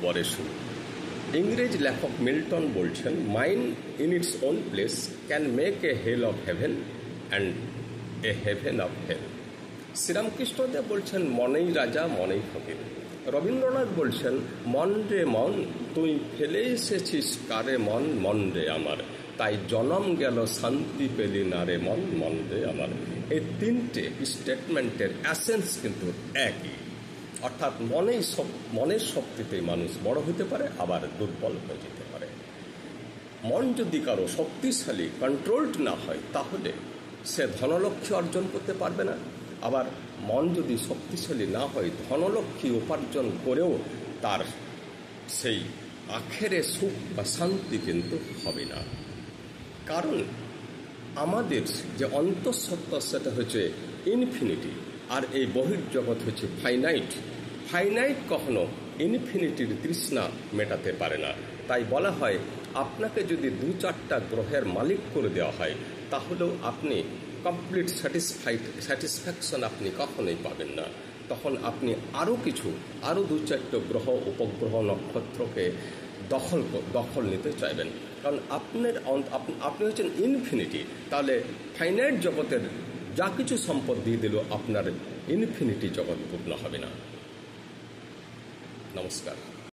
বরে শুরু। ইংরেজ লেখক মিল্টন বলছেন, mind in its own place can make a hell of heaven and a heaven of hell. Sri Ramakrishna Dev বলছেন, মনেই রাজা মনেই ফকির। রবীন্দ্রনাথ বলছেন, মন রে মন তুই ফেলে এসেছিস কারে মন, মন রে আমার, তাই জনম গেল শান্তি পেলি না রে মন, মন রে আমার। এই তিনটে স্টেটমেন্টের অ্যাসেন্স কিন্তু একই, অর্থাৎ মনের শক্তিতে মানুষ বড় হতে পারে, আবার দুর্বল হয়ে যেতে পারে। মন যদি কারো শক্তিশালী, কন্ট্রোলড না হয়, তাহলে সে ধনলক্ষ্মী অর্জন করতে পারবে না। আবার মন যদি শক্তিশালী না হয়, ধনলক্ষ্মী উপার্জন করেও তার সেই আখেরে সুখ বা শান্তি কিন্তু হবে না। কারণ আমাদের যে অন্তঃসত্ত্বা সেটা হচ্ছে ইনফিনিটি, আর এই বহির্জগৎ হচ্ছে ফাইনাইট। ফাইনাইট কখনো ইনফিনিটির তৃষ্ণা মেটাতে পারে না। তাই বলা হয়, আপনাকে যদি 2-4টা গ্রহের মালিক করে দেওয়া হয়, তাহলেও আপনি কমপ্লিট স্যাটিসফ্যাকশন আপনি কখনোই পাবেন না। তখন আপনি আরও 2-4টে গ্রহ, উপগ্রহ, নক্ষত্রকে দখল নিতে চাইবেন। কারণ আপনি হচ্ছেন ইনফিনিটি। তাহলে ফাইনাইট জগতের যা কিছু সম্পদ দিয়ে দিল, আপনার ইনফিনিটি জগৎ পূর্ণ হবে না। নমস্কার।